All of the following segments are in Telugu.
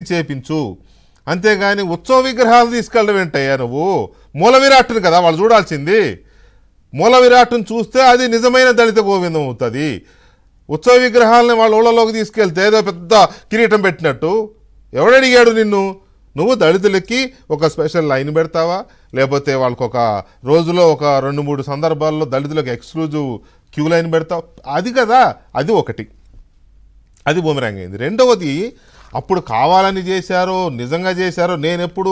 చేపించు, అంతేగాని ఉత్సవ విగ్రహాలు తీసుకెళ్ళడం ఏంటయ్యా నువ్వు? మూల విరాట్టును కదా వాళ్ళు చూడాల్సింది. మూల విరాట్టును చూస్తే అది నిజమైన దళిత గోవిందం అవుతుంది. ఉత్సవ విగ్రహాలని వాళ్ళ ఊళ్ళలోకి తీసుకెళ్తే ఏదో పెద్ద కిరీటం పెట్టినట్టు. ఎవడడిగాడు నిన్ను? నువ్వు దళితులకి ఒక స్పెషల్ లైన్ పెడతావా, లేకపోతే వాళ్ళకి ఒక రోజులో ఒక 2-3 సందర్భాల్లో దళితులకు ఎక్స్క్లూజివ్ క్యూ లైన్ పెడతావు? అది కదా, అది ఒకటి. అది బూమరాంగ్ అయింది. రెండవది, అప్పుడు కావాలని చేశారో నిజంగా చేశారో, నేను ఎప్పుడు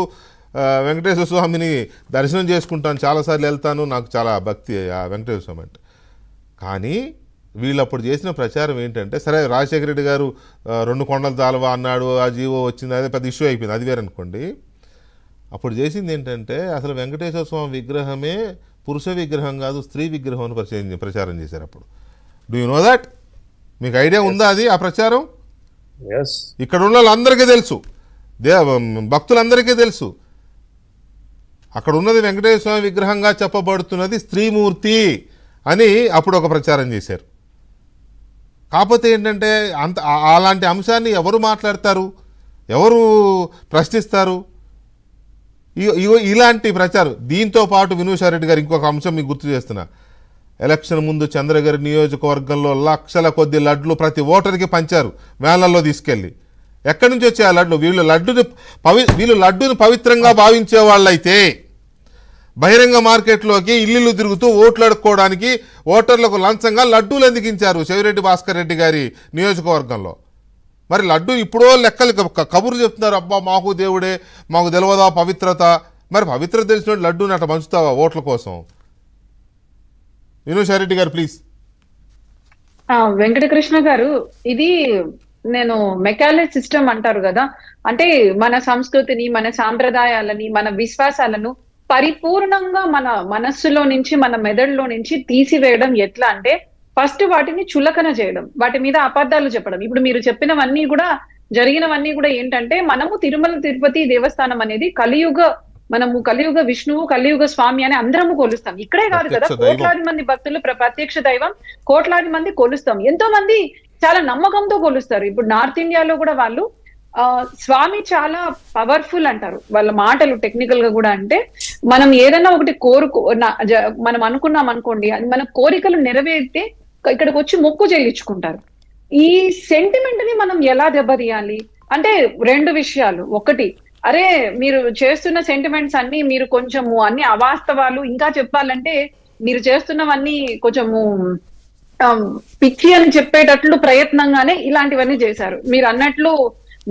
వెంకటేశ్వర స్వామిని దర్శనం చేసుకుంటాను, చాలాసార్లు వెళ్తాను, నాకు చాలా భక్తి ఆ వెంకటేశ్వర స్వామి అంటే. కానీ వీళ్ళు అప్పుడు చేసిన ప్రచారం ఏంటంటే, సరే రాజశేఖర రెడ్డి గారు 2 కొండల దాల్వా అన్నాడు, ఆ జీవో వచ్చింది, అదే పెద్ద ఇష్యూ అయిపోయింది, అది వేరే అనుకోండి. అప్పుడు చేసింది ఏంటంటే, అసలు వెంకటేశ్వర స్వామి విగ్రహమే పురుష విగ్రహం కాదు, స్త్రీ విగ్రహం అని ప్రచారం చేశారు. అప్పుడు డూ యు నో దట్? మీకు ఐడియా ఉందా అది ఆ ప్రచారం? ఇక్కడ ఉన్న వాళ్ళందరికీ తెలుసు, భక్తులందరికీ తెలుసు. అక్కడ ఉన్నది వెంకటేశ్వర స్వామి విగ్రహంగా చెప్పబడుతున్నది స్త్రీమూర్తి అని అప్పుడు ఒక ప్రచారం చేశారు. కాకపోతే ఏంటంటే అలాంటి అంశాన్ని ఎవరు మాట్లాడతారు, ఎవరు ప్రశ్నిస్తారు? ఇలాంటి ప్రచారం. దీంతో పాటు వినూషారెడ్డి గారు ఇంకొక అంశం మీకు గుర్తు చేస్తున్నా. ఎలక్షన్ ముందు చంద్రగిరి నియోజకవర్గంలో లక్షల కొద్ది లడ్లు ప్రతి ఓటర్కి పంచారు వేలల్లో తీసుకెళ్ళి. ఎక్కడి నుంచి వచ్చే ఆ లడ్లు? వీళ్ళు లడ్డుని పవిత్రంగా భావించే వాళ్ళైతే బహిరంగ మార్కెట్లోకి ఇల్లు తిరుగుతూ ఓట్లు అడుక్కోవడానికి ఓటర్లకు లంచంగా లడ్డూలు ఎందుకించారు చెవిరెడ్డి భాస్కర్ రెడ్డి గారి నియోజకవర్గంలో. మరి లడ్డు ఇప్పుడో లెక్కలు కబుర్లు చెప్తున్నారు, అబ్బా మాకు దేవుడే, మాకు తెలియదా పవిత్రత. మరి పవిత్రత తెలిసిన లడ్డూని అట్లా పంచుతావా ఓట్ల కోసం? వినూషారెడ్డి గారు ప్లీజ్. వెంకటకృష్ణ గారు, ఇది నేను మెకాలే సిస్టమ్ అంటారు కదా, అంటే మన సంస్కృతిని, మన సాంప్రదాయాలని, మన విశ్వాసాలను పరిపూర్ణంగా మన మనస్సులో నుంచి, మన మెదడులో నుంచి తీసివేయడం ఎట్లా అంటే, ఫస్ట్ వాటిని చులకన చేయడం, వాటి మీద అబద్ధాలు చెప్పడం. ఇప్పుడు మీరు చెప్పినవన్నీ కూడా, జరిగినవన్నీ కూడా ఏంటంటే, మనము తిరుమల తిరుపతి దేవస్థానం అనేది మనము కలియుగ విష్ణువు, కలియుగ స్వామి అని అందరము కొలుస్తాం. ఇక్కడే కాదు కదా, కోట్లాది మంది భక్తులు, ప్రత్యక్ష దైవం, కోట్లాది మంది కొలుస్తాం. ఎంతో మంది చాలా నమ్మకంతో కొలుస్తారు. ఇప్పుడు నార్త్ ఇండియాలో కూడా వాళ్ళు స్వామి చాలా పవర్ఫుల్ అంటారు, వాళ్ళ మాటలు టెక్నికల్ గా కూడా. అంటే మనం ఏదైనా ఒకటి మనం అనుకున్నాం అనుకోండి, అది మన కోరికలు నెరవేరితే ఇక్కడికి వచ్చి మొక్కు చెల్లించుకుంటారు. ఈ సెంటిమెంట్ ని మనం ఎలా దెబ్బతీయాలి అంటే 2 విషయాలు. ఒకటి, అరే మీరు చేస్తున్న సెంటిమెంట్స్ అన్ని మీరు కొంచెము అన్ని అవాస్తవాలు, ఇంకా చెప్పాలంటే మీరు చేస్తున్నవన్నీ కొంచెము పిచ్చి అని చెప్పేటట్లు ప్రయత్నంగానే ఇలాంటివన్నీ చేశారు. మీరు అన్నట్లు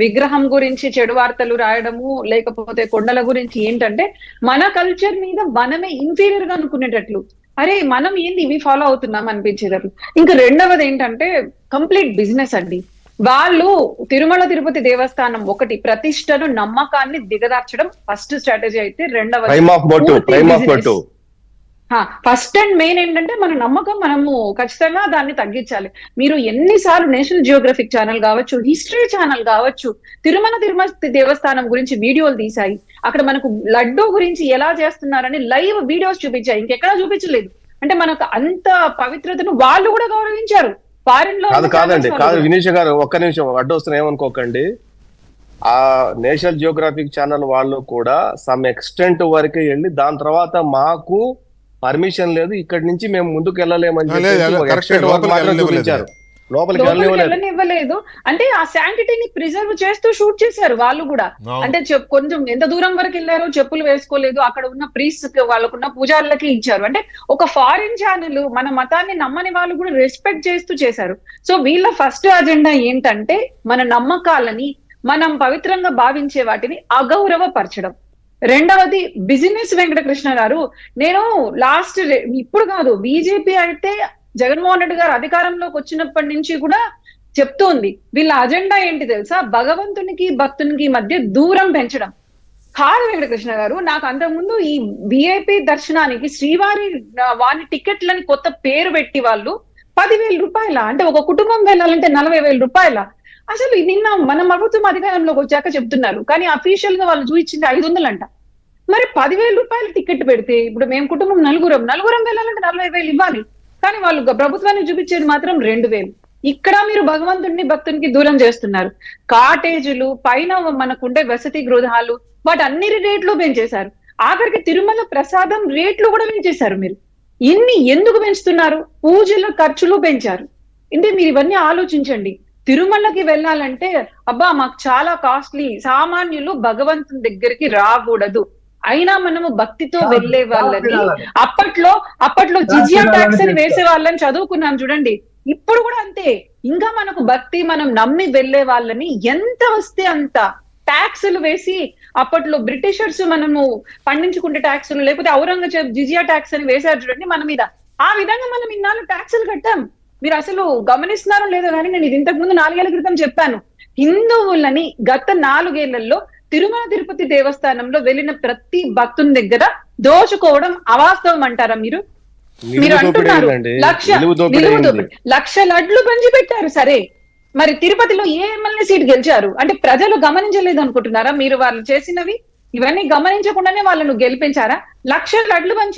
విగ్రహం గురించి చెడు వార్తలు రాయడము, లేకపోతే కొండల గురించి ఏంటంటే మన కల్చర్ మీద మనమే ఇన్ఫీరియర్ గా అనుకునేటట్లు, అరే మనం ఏంది ఇవి ఫాలో అవుతున్నాం అనిపించేటట్లు. ఇంకా రెండవది ఏంటంటే కంప్లీట్ బిజినెస్ అండి. వాళ్ళు తిరుమల తిరుపతి దేవస్థానం ఒకటి ప్రతిష్టను, నమ్మకాన్ని దిగదార్చడం ఫస్ట్ స్ట్రాటజీ అయితే, రెండవది ఫస్ట్ అండ్ మెయిన్ ఏంటంటే మన నమ్మకం, మనము ఖచ్చితంగా దాన్ని తగ్గించాలి. మీరు ఎన్నిసార్లు నేషనల్ జియోగ్రఫిక్ ఛానల్ కావచ్చు, హిస్టరీ ఛానల్ కావచ్చు, తిరుమల తిరుపతి దేవస్థానం గురించి వీడియోలు తీసాయి. అక్కడ మనకు లడ్డూ గురించి ఎలా చేస్తున్నారని లైవ్ వీడియోస్ చూపించాయి, ఇంకెక్కడా చూపించలేదు. అంటే మనకు అంత పవిత్రతను వాళ్ళు కూడా గౌరవించారు. ఫారిన్ లో కాదండి, వినీష్ గారు ఒక్క నిమిషం అడ్డు వస్తున్నా ఏమనుకోకండి. ఆ నేషనల్ జియోగ్రాఫిక్ ఛానల్ వాళ్ళు కూడా సమ్ ఎక్స్టెంట్ వరకే వెళ్ళి, దాని తర్వాత మాకు పర్మిషన్ లేదు, ఇక్కడి నుంచి మేము ముందుకు వెళ్ళలేమని చూపించారు. లోపలికి వెళ్ళనివ్వలేదు. అంటే ఆ శాంటిటీని ప్రిజర్వ్ చేస్తూ షూట్ చేశారు వాళ్ళు కూడా. అంటే కొంచెం ఎంత దూరం వరకు వెళ్ళారో చెప్పులు వేసుకోలేదు, అక్కడ ఉన్న ప్రీస్ట్ వాళ్ళకున్న పూజారులకి ఇచ్చారు. అంటే ఒక ఫారిన్ ఛానల్ మన మతాన్ని నమ్మని వాళ్ళు కూడా రెస్పెక్ట్ చేస్తూ చేశారు. సో వీళ్ళ ఫస్ట్ అజెండా ఏంటంటే మన నమ్మకాలని, మనం పవిత్రంగా భావించే వాటిని అగౌరవపరచడం. రెండవది బిజినెస్. వెంకటకృష్ణ గారు, నేను ఇప్పుడు కాదు, బీజేపీ అయితే జగన్మోహన్ రెడ్డి గారు అధికారంలోకి వచ్చినప్పటి నుంచి కూడా చెప్తోంది, వీళ్ళ అజెండా ఏంటి తెలుసా? భగవంతునికి భక్తునికి మధ్య దూరం పెంచడం. కాదు వెంకటకృష్ణ గారు, నాకు అంతకుముందు ఈ విఐపి దర్శనానికి శ్రీవారి టికెట్లని కొత్త పేరు పెట్టి వాళ్ళు 10,000 రూపాయల, అంటే ఒక కుటుంబం వెళ్ళాలంటే 40,000 రూపాయల. అసలు నిన్న మన ప్రభుత్వం అధికారంలోకి వచ్చాక చెప్తున్నారు, కానీ అఫీషియల్ గా వాళ్ళు చూపించింది 500 అంట. మరి 10,000 రూపాయల టికెట్ పెడితే, ఇప్పుడు మేము కుటుంబం నలుగురం వెళ్ళాలంటే 40,000 ఇవ్వాలి, కానీ వాళ్ళు ప్రభుత్వానికి చూపించేది మాత్రం 2,000. ఇక్కడ మీరు భగవంతుడిని భక్తునికి దూరం చేస్తున్నారు. కాటేజీలు పైన మనకుండే వసతి గృహాలు వాటి అన్ని రేట్లు పెంచేశారు. ఆఖరికి తిరుమల ప్రసాదం రేట్లు కూడా పెంచేశారు. మీరు ఇన్ని ఎందుకు పెంచుతున్నారు? పూజల ఖర్చులు పెంచారు. అంటే మీరు ఇవన్నీ ఆలోచించండి. తిరుమలకి వెళ్ళాలంటే అబ్బా మాకు చాలా కాస్ట్లీ, సామాన్యులు భగవంతుని దగ్గరికి రాకూడదు. అయినా మనము భక్తితో వెళ్లే వాళ్ళని అప్పట్లో జిజియా ట్యాక్స్ అని వేసే వాళ్ళని చదువుకున్నాం చూడండి. ఇప్పుడు కూడా అంతే. ఇంకా మనకు భక్తి, మనం నమ్మి వెళ్లే వాళ్ళని ఎంత వస్తే అంత ట్యాక్సులు వేసి, అప్పట్లో బ్రిటిషర్స్ మనము పండించుకుంటే ట్యాక్సులు, లేకపోతే ఔరంగజేబ్ జిజియా ట్యాక్స్ అని వేశారు చూడండి మన మీద. ఆ విధంగా మనం ఇన్నాళ్ళు ట్యాక్సులు కట్టాం. మీరు అసలు గమనిస్తున్నారో లేదో కానీ నేను ఇది ఇంతకు ముందు 4 ఏళ్ల క్రితం చెప్పాను. హిందువులని గత 4 ఏళ్లలో తిరుమల తిరుపతి దేవస్థానంలో వెళ్ళిన ప్రతి భక్తుని దగ్గర దోచుకోవడం అవాస్తవం అంటారా మీరు? మీరు అంటున్నారు 1,00,000 లడ్లు పంచి పెట్టారు. సరే, మరి తిరుపతిలో ఏ ఎమ్మెల్యే సీట్ గెలిచారు అంటే ప్రజలు గమనించలేదు అనుకుంటున్నారా మీరు? వాళ్ళు చేసినవి ఇవన్నీ గమనించకుండానే వాళ్ళను గెలిపించారా? 1,00,000 లడ్లు పంచి